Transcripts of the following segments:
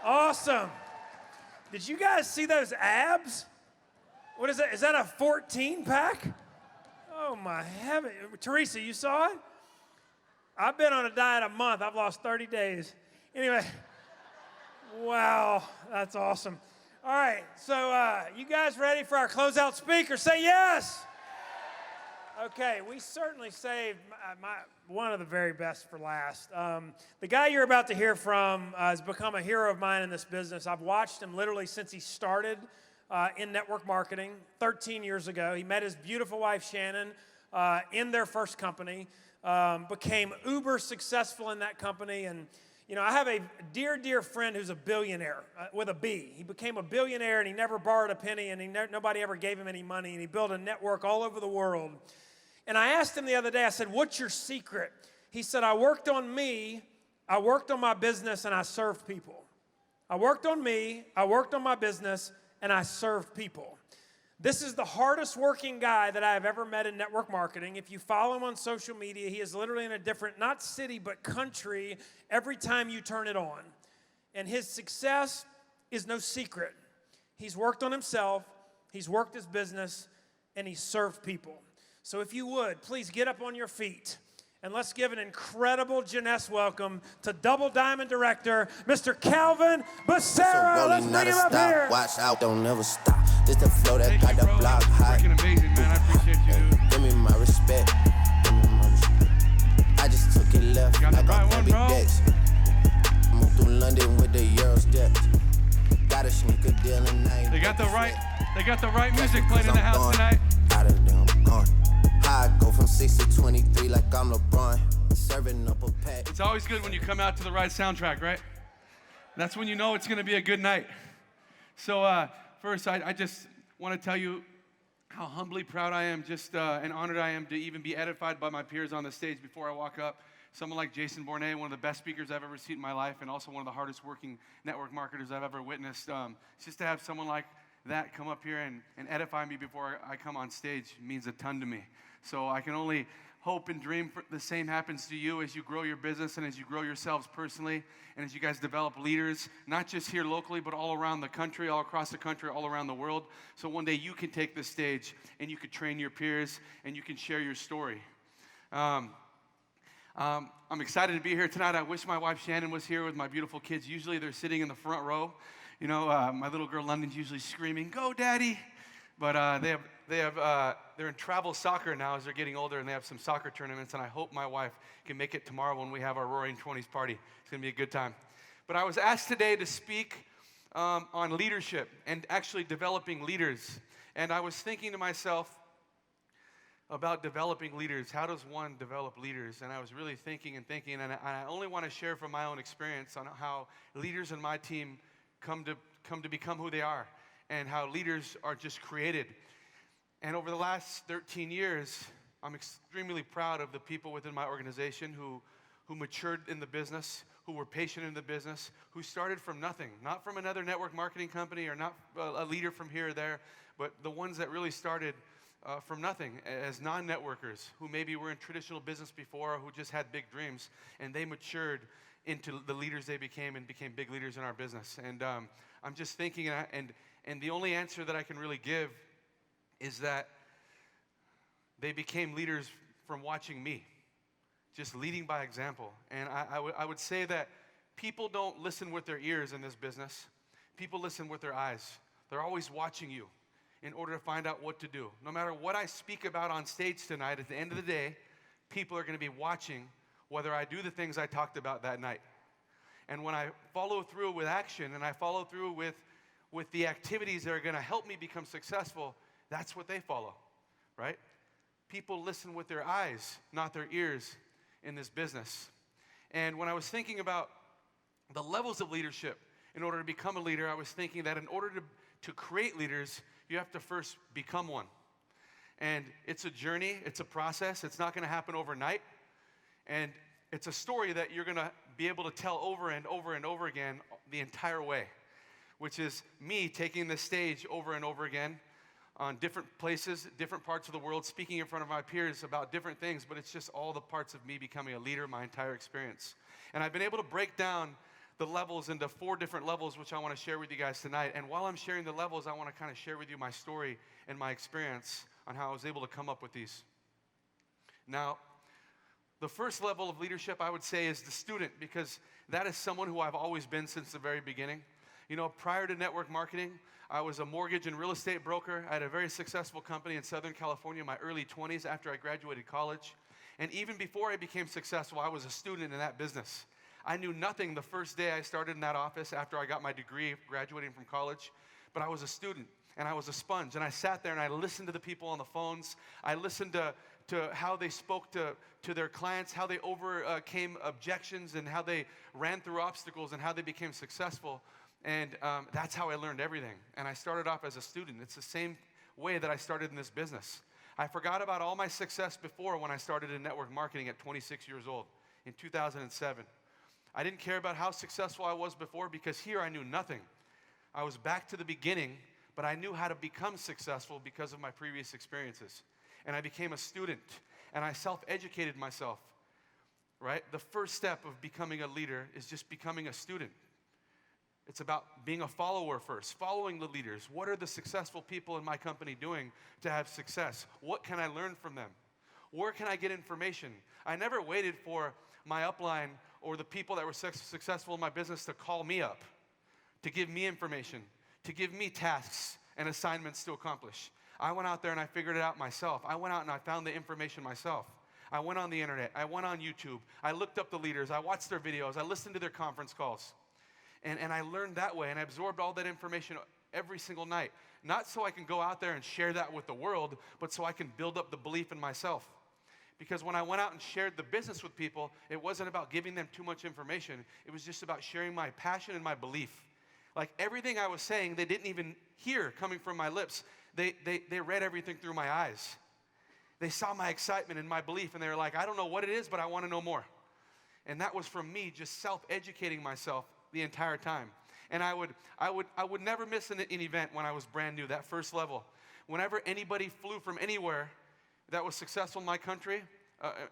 Awesome. Did you guys see those abs? What is that? Is that a 14-pack? Oh, my heaven. Teresa, you saw it? I've been on a diet a month. I've lost 30 days. Anyway, wow, that's awesome. All right, so you guys ready for our closeout speaker? Say yes. Okay, we certainly saved one of the very best for last. The guy you're about to hear from has become a hero of mine in this business. I've watched him literally since he started in network marketing 13 years ago. He met his beautiful wife, Shannon, in their first company, became uber successful in that company. And, you know, I have a dear, dear friend who's a billionaire with a B. He became a billionaire, and he never borrowed a penny, and nobody ever gave him any money, and he built a network all over the world. And I asked him the other day, I said, what's your secret? He said, I worked on me, I worked on my business, and I served people. I worked on me, I worked on my business, and I served people. This is the hardest working guy that I have ever met in network marketing. If you follow him on social media, he is literally in a different, not city, but country every time you turn it on. And his success is no secret. He's worked on himself, he's worked his business, and he's served people. So if you would, please get up on your feet and let's give an incredible Jeunesse welcome to Double Diamond Director, Mr. Calvin Becerra. So let's bring him up here. Watch out, don't never stop. This the flow that got the block high. Freaking amazing, man. I appreciate you, dude. Give me my respect. I just took it left. You got the like right one, bro. Dex. Moved through London with the Euro steps. Got a sneaker deal and I ain't They got the right music playing in the house tonight. Out of them, gone. I go from 6 to 23 like I'm LeBron, serving up a pack. It's always good when you come out to the right soundtrack, right? That's when you know it's going to be a good night. So first, I just want to tell you how humbly proud I am, and honored I am to even be edified by my peers on the stage before I walk up. Someone like Jason Bournet, one of the best speakers I've ever seen in my life, and also one of the hardest working network marketers I've ever witnessed. Just to have someone like that come up here and edify me before I come on stage means a ton to me. So I can only hope and dream the same happens to you as you grow your business and as you grow yourselves personally and as you guys develop leaders, not just here locally, but all around the country, all across the country, all around the world. So one day you can take the stage and you can train your peers and you can share your story. I'm excited to be here tonight. I wish my wife Shannon was here with my beautiful kids. Usually they're sitting in the front row. You know, my little girl London's usually screaming, "Go, Daddy!" But they're in travel soccer now as they're getting older, and they have some soccer tournaments, and I hope my wife can make it tomorrow when we have our Roaring 20s party. It's going to be a good time. But I was asked today to speak on leadership and actually developing leaders. And I was thinking to myself about developing leaders. How does one develop leaders? And I was really thinking, and I only want to share from my own experience on how leaders in my team come to become who they are, and how leaders are just created. And over the last 13 years, I'm extremely proud of the people within my organization who matured in the business, who were patient in the business, who started from nothing, not from another network marketing company or not a leader from here or there, but the ones that really started from nothing as non-networkers who maybe were in traditional business before or who just had big dreams, and they matured into the leaders they became and became big leaders in our business. And I'm just thinking, and the only answer that I can really give is that they became leaders from watching me, just leading by example. And I would say that people don't listen with their ears in this business. People listen with their eyes. They're always watching you in order to find out what to do. No matter what I speak about on stage tonight, at the end of the day, people are going to be watching whether I do the things I talked about that night. And when I follow through with action and I follow through with the activities that are going to help me become successful, that's what they follow, right? People listen with their eyes, not their ears in this business. And when I was thinking about the levels of leadership in order to become a leader, I was thinking that in order to create leaders, you have to first become one. And it's a journey, it's a process, it's not going to happen overnight. And it's a story that you're going to be able to tell over and over and over again the entire way, which is me taking the stage over and over again on different places, different parts of the world, speaking in front of my peers about different things, but it's just all the parts of me becoming a leader my entire experience. And I've been able to break down the levels into 4 different levels, which I want to share with you guys tonight. And while I'm sharing the levels, I want to kind of share with you my story and my experience on how I was able to come up with these. Now, the first level of leadership, I would say, is the student, because that is someone who I've always been since the very beginning. You know, prior to network marketing, I was a mortgage and real estate broker. I had a very successful company in Southern California in my early 20s after I graduated college. And even before I became successful, I was a student in that business. I knew nothing the first day I started in that office after I got my degree graduating from college, but I was a student and I was a sponge. And I sat there and I listened to the people on the phones. I listened to how they spoke to their clients, how they overcame objections, and how they ran through obstacles, and how they became successful. And that's how I learned everything. And I started off as a student. It's the same way that I started in this business. I forgot about all my success before when I started in network marketing at 26 years old in 2007. I didn't care about how successful I was before, because here I knew nothing. I was back to the beginning, but I knew how to become successful because of my previous experiences. And I became a student, and I self-educated myself, right? The first step of becoming a leader is just becoming a student. It's about being a follower first, following the leaders. What are the successful people in my company doing to have success? What can I learn from them? Where can I get information? I never waited for my upline or the people that were successful in my business to call me up, to give me information, to give me tasks and assignments to accomplish. I went out there and I figured it out myself. I went out and I found the information myself. I went on the internet. I went on YouTube. I looked up the leaders. I watched their videos. I listened to their conference calls. And I learned that way, and I absorbed all that information every single night. Not so I can go out there and share that with the world, but so I can build up the belief in myself. Because when I went out and shared the business with people, it wasn't about giving them too much information. It was just about sharing my passion and my belief. Like everything I was saying, they didn't even hear coming from my lips. They read everything through my eyes. They saw my excitement and my belief, and they were like, I don't know what it is, but I want to know more. And that was from me just self-educating myself the entire time. And I would never miss an event when I was brand new, that first level. Whenever anybody flew from anywhere that was successful in my country,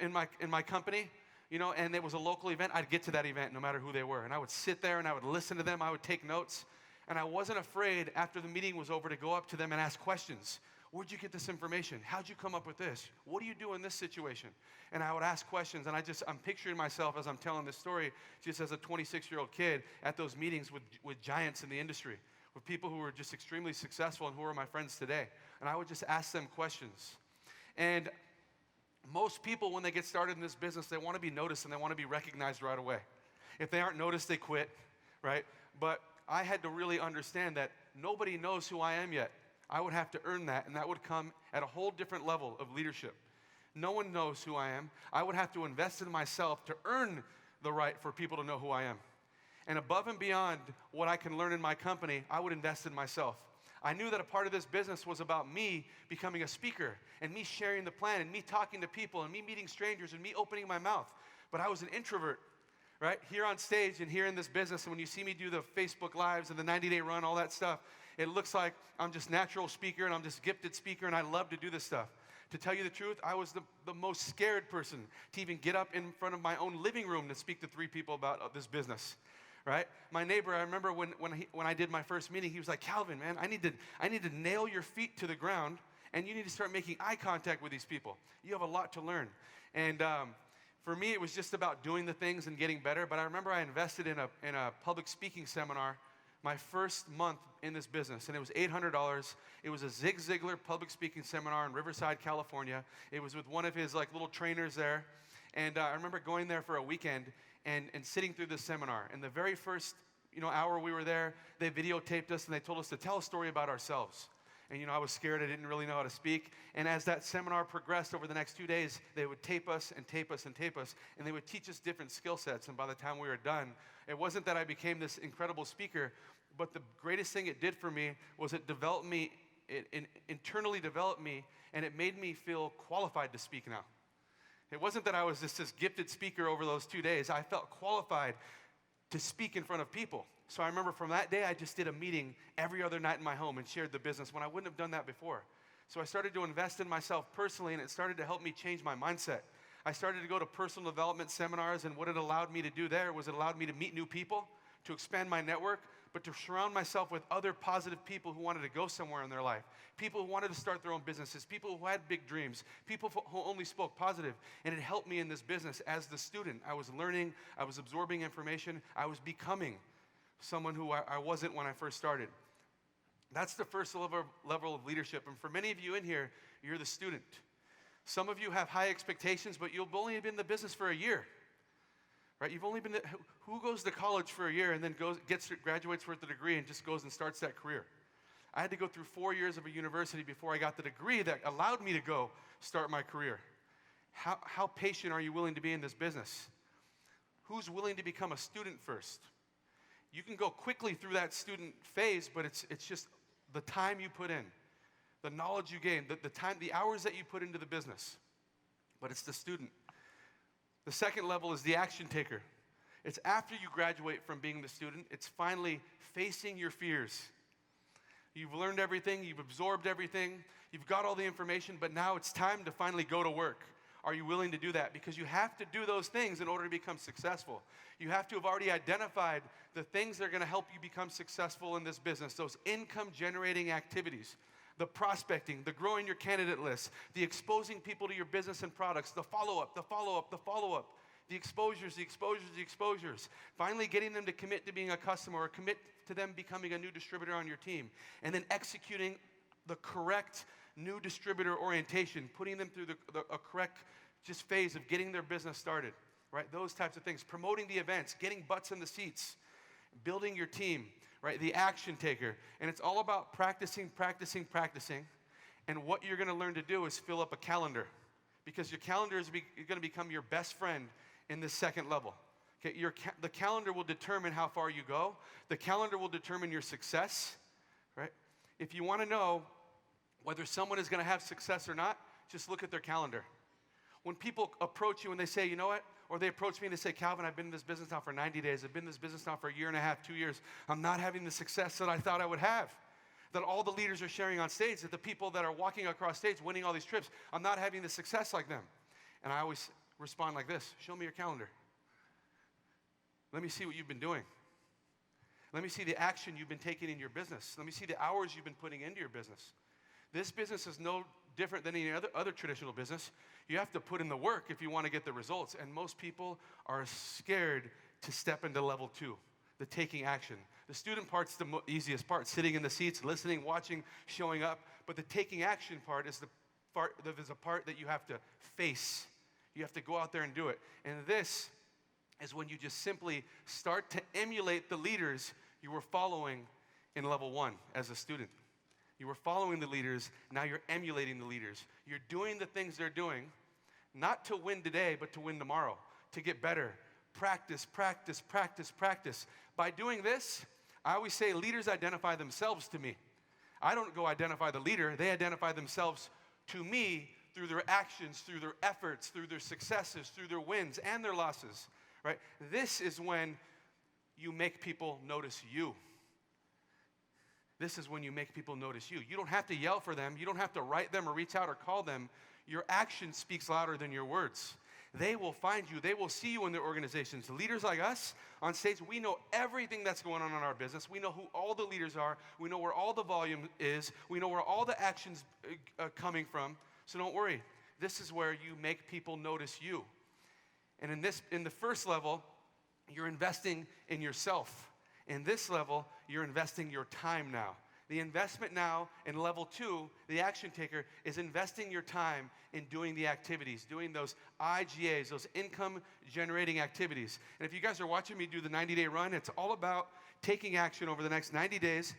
in my company, you know, and it was a local event, I'd get to that event no matter who they were. And I would sit there and I would listen to them, I would take notes. And I wasn't afraid after the meeting was over to go up to them and ask questions. Where'd you get this information? How'd you come up with this? What do you do in this situation? And I would ask questions, and I'm picturing myself as I'm telling this story just as a 26-year-old kid at those meetings with giants in the industry, with people who were just extremely successful and who are my friends today. And I would just ask them questions. And most people, when they get started in this business, they want to be noticed and they want to be recognized right away. If they aren't noticed, they quit, right? But I had to really understand that nobody knows who I am yet. I would have to earn that, and that would come at a whole different level of leadership. No one knows who I am. I would have to invest in myself to earn the right for people to know who I am. And above and beyond what I can learn in my company, I would invest in myself. I knew that a part of this business was about me becoming a speaker and me sharing the plan and me talking to people and me meeting strangers and me opening my mouth. But I was an introvert, right? Here on stage and here in this business, and when you see me do the Facebook Lives and the 90-day run, all that stuff, it looks like I'm just natural speaker and I'm just gifted speaker and I love to do this stuff. To tell you the truth, I was the most scared person to even get up in front of my own living room to speak to 3 people about this business, right? My neighbor, I remember when I did my first meeting, he was like, Calvin, man, I need to nail your feet to the ground and you need to start making eye contact with these people. You have a lot to learn. And for me, it was just about doing the things and getting better. But I remember I invested in a public speaking seminar my first month in this business, and it was $800. It was a Zig Ziglar public speaking seminar in Riverside, California. It was with one of his little trainers there, and I remember going there for a weekend and sitting through this seminar. And the very first hour we were there, they videotaped us and they told us to tell a story about ourselves. And I was scared. I didn't really know how to speak. And as that seminar progressed over the next 2 days, they would tape us and tape us and tape us, and they would teach us different skill sets. And by the time we were done, it wasn't that I became this incredible speaker, but the greatest thing it did for me was it developed me, it internally developed me, and it made me feel qualified to speak now. It wasn't that I was just this gifted speaker over those 2 days. I felt qualified to speak in front of people. So I remember from that day, I just did a meeting every other night in my home and shared the business when I wouldn't have done that before. So I started to invest in myself personally, and it started to help me change my mindset. I started to go to personal development seminars, and what it allowed me to do there was it allowed me to meet new people, to expand my network, but to surround myself with other positive people who wanted to go somewhere in their life, people who wanted to start their own businesses, people who had big dreams, people who only spoke positive. And it helped me in this business as the student. I was learning, I was absorbing information, I was becoming someone who I wasn't when I first started. That's the first level of leadership. And for many of you in here, you're the student. Some of you have high expectations, but you've only been in the business for a year. Right? You've only been, who goes to college for a year and then graduates with a degree and just goes and starts that career? I had to go through 4 years of a university before I got the degree that allowed me to go start my career. How patient are you willing to be in this business? Who's willing to become a student first? You can go quickly through that student phase, but it's just the time you put in, the knowledge you gain, the time, the hours that you put into the business. But it's the student. The second level is the action taker. It's after you graduate from being the student, it's finally facing your fears. You've learned everything, you've absorbed everything, you've got all the information, but now it's time to finally go to work. Are you willing to do that? Because you have to do those things in order to become successful. You have to have already identified the things that are going to help you become successful in this business, those income-generating activities. The prospecting, the growing your candidate list, the exposing people to your business and products, the follow-up, the exposures. Finally getting them to commit to being a customer or commit to them becoming a new distributor on your team. And then executing the correct new distributor orientation, putting them through a correct just phase of getting their business started, right? Those types of things. Promoting the events, getting butts in the seats, building your team. Right, the action taker. And it's all about practicing. And what you're going to learn to do is fill up a calendar, because your calendar is going to become your best friend in this second level. Okay, the calendar will determine how far you go. The calendar will determine your success, right? If you want to know whether someone is going to have success or not, just look at their calendar. When people approach you and they say, you know what? Or they approach me and they say, Calvin, I've been in this business now for 90 days. I've been in this business now for a year and a half, 2 years. I'm not having the success that I thought I would have. That all the leaders are sharing on stage, that the people that are walking across stage, winning all these trips, I'm not having the success like them. And I always respond like this: show me your calendar. Let me see what you've been doing. Let me see the action you've been taking in your business. Let me see the hours you've been putting into your business. This business is no different than any other traditional business. You have to put in the work if you want to get the results. And most people are scared to step into level 2, the taking action. The student part's the easiest part, sitting in the seats, listening, watching, showing up. But the taking action part is a part that you have to face. You have to go out there and do it. And this is when you just simply start to emulate the leaders you were following in level 1 as a student. You were following the leaders, now you're emulating the leaders. You're doing the things they're doing, not to win today, but to win tomorrow, to get better. Practice. By doing this, I always say leaders identify themselves to me. I don't go identify the leader, they identify themselves to me through their actions, through their efforts, through their successes, through their wins and their losses, right? This is when you make people notice you. This is when you make people notice you. You don't have to yell for them. You don't have to write them or reach out or call them. Your action speaks louder than your words. They will find you. They will see you in their organizations. Leaders like us on stage, we know everything that's going on in our business. We know who all the leaders are. We know where all the volume is. We know where all the action's coming from. So don't worry. This is where you make people notice you. And in the first level, you're investing in yourself. In this level, you're investing your time now. The investment now in level 2, the action taker, is investing your time in doing the activities, doing those IGAs, those income-generating activities. And if you guys are watching me do the 90-day run, it's all about taking action over the next 90 days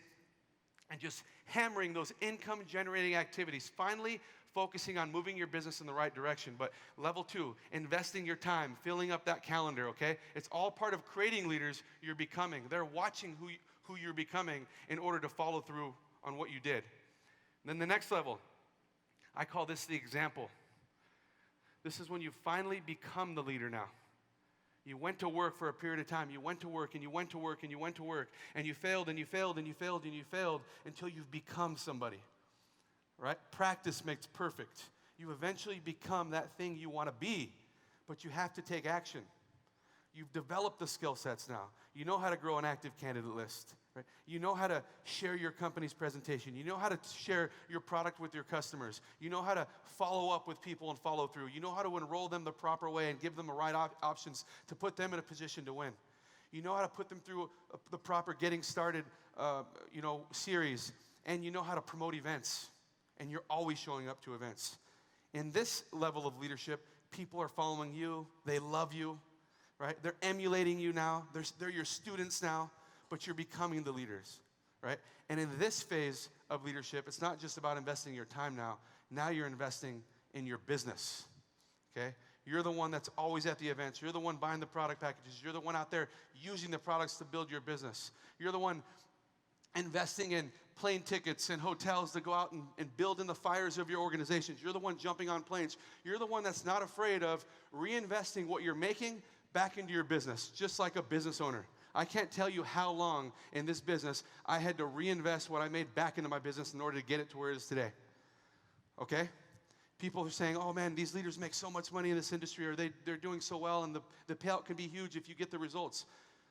and just hammering those income-generating activities, finally focusing on moving your business in the right direction. But level 2, investing your time, filling up that calendar, okay? It's all part of creating leaders you're becoming. They're watching who you're becoming in order to follow through on what you did. And then the next level, I call this the example. This is when you finally become the leader now. You went to work for a period of time. You went to work and you went to work and you went to work and you failed and you failed and you failed and you failed until you've become somebody. Right? Practice makes perfect. You eventually become that thing you want to be, but you have to take action. You've developed the skill sets now. You know how to grow an active candidate list. Right? You know how to share your company's presentation. You know how to share your product with your customers. You know how to follow up with people and follow through. You know how to enroll them the proper way and give them the right options to put them in a position to win. You know how to put them through the proper getting started, series. And you know how to promote events. And you're always showing up to events. In this level of leadership, people are following you. They love you. Right? They're emulating you now. They're your students now. But you're becoming the leaders, right? And in this phase of leadership, it's not just about investing your time now. Now you're investing in your business, okay? You're the one that's always at the events. You're the one buying the product packages. You're the one out there using the products to build your business. You're the one investing in plane tickets and hotels to go out and build in the fires of your organizations. You're the one jumping on planes. You're the one that's not afraid of reinvesting what you're making back into your business, just like a business owner. I can't tell you how long in this business I had to reinvest what I made back into my business in order to get it to where it is today. Okay? People are saying, oh man, these leaders make so much money in this industry, or they're doing so well, and the payout can be huge if you get the results.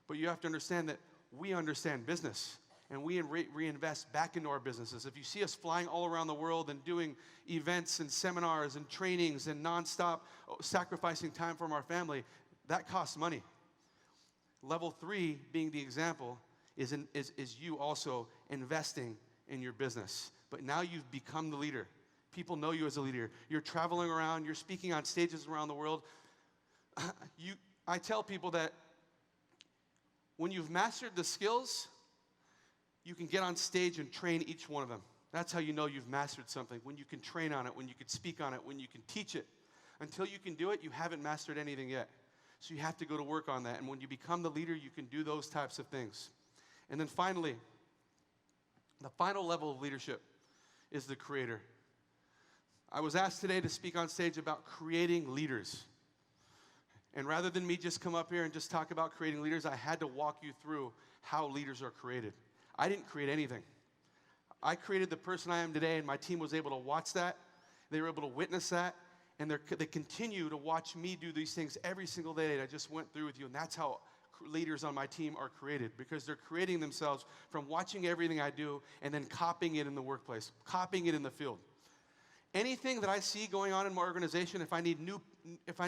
But you have to understand that we understand business, and we reinvest back into our businesses. If you see us flying all around the world and doing events and seminars and trainings and nonstop sacrificing time from our family, that costs money. Level 3, being the example, is you also investing in your business. But now you've become the leader. People know you as a leader. You're traveling around. You're speaking on stages around the world. I tell people that when you've mastered the skills, you can get on stage and train each one of them. That's how you know you've mastered something. When you can train on it, when you can speak on it, when you can teach it. Until you can do it, you haven't mastered anything yet. So you have to go to work on that. And when you become the leader, you can do those types of things. And then finally, the final level of leadership is the creator. I was asked today to speak on stage about creating leaders. And rather than me just come up here and just talk about creating leaders, I had to walk you through how leaders are created. I didn't create anything. I created the person I am today, and my team was able to watch that. They were able to witness that. And they continue to watch me do these things every single day that I just went through with you. And that's how leaders on my team are created, because they're creating themselves from watching everything I do and then copying it in the workplace, copying it in the field. Anything that I see going on in my organization, if I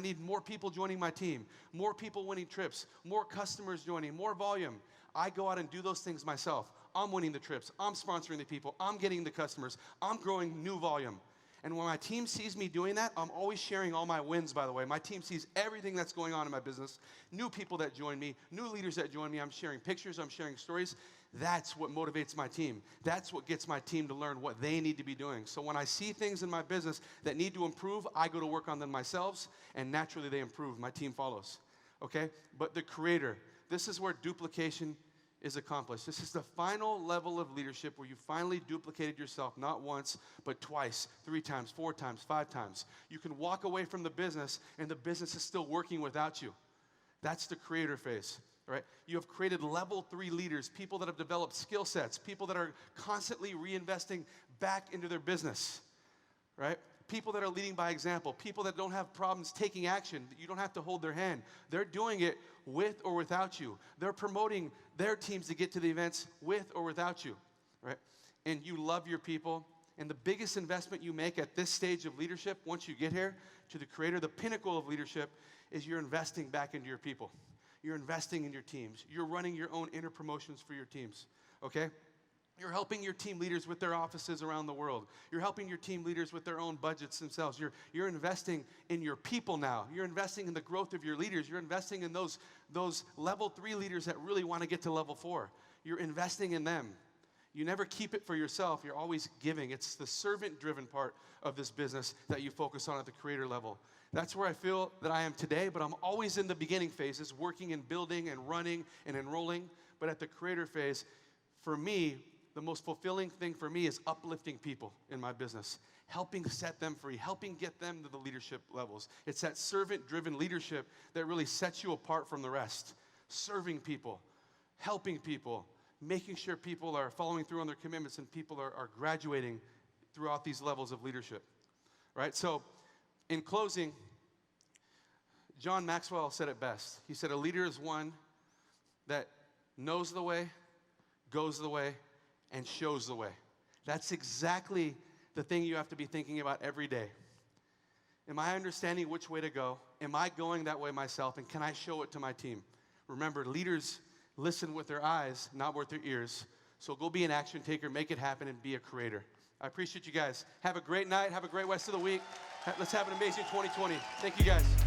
need more people joining my team, more people winning trips, more customers joining, more volume, I go out and do those things myself. I'm winning the trips. I'm sponsoring the people. I'm getting the customers. I'm growing new volume. And when my team sees me doing that, I'm always sharing all my wins, by the way. My team sees everything that's going on in my business, new people that join me, new leaders that join me. I'm sharing pictures. I'm sharing stories. That's what motivates my team. That's what gets my team to learn what they need to be doing. So when I see things in my business that need to improve, I go to work on them myself, and naturally they improve. My team follows, okay? But the creator, this is where duplication is accomplished. This is the final level of leadership where you finally duplicated yourself, not once, but twice, 3 times, 4 times, 5 times. You can walk away from the business, and the business is still working without you. That's the creator phase, right? You have created level 3 leaders, people that have developed skill sets, people that are constantly reinvesting back into their business, right? People that are leading by example, people that don't have problems taking action, that you don't have to hold their hand. They're doing it with or without you. They're promoting their teams to get to the events with or without you, right? And you love your people. And the biggest investment you make at this stage of leadership, once you get here to the creator, the pinnacle of leadership, is you're investing back into your people. You're investing in your teams. You're running your own inner promotions for your teams, okay? You're helping your team leaders with their offices around the world. You're helping your team leaders with their own budgets themselves. You're investing in your people now. You're investing in the growth of your leaders. You're investing in those level 3 leaders that really want to get to level 4. You're investing in them. You never keep it for yourself. You're always giving. It's the servant-driven part of this business that you focus on at the creator level. That's where I feel that I am today, but I'm always in the beginning phases, working and building and running and enrolling. But at the creator phase, for me, the most fulfilling thing for me is uplifting people in my business, helping set them free, helping get them to the leadership levels. It's that servant-driven leadership that really sets you apart from the rest. Serving people, helping people, making sure people are following through on their commitments and people are graduating throughout these levels of leadership, right? So in closing, John Maxwell said it best. He said, a leader is one that knows the way, goes the way, and shows the way. That's exactly the thing you have to be thinking about every day. Am I understanding which way to go? Am I going that way myself? And can I show it to my team? Remember, leaders listen with their eyes, not with their ears. So go be an action taker, make it happen, and be a creator. I appreciate you guys. Have a great night. Have a great rest of the week. Let's have an amazing 2020. Thank you, guys.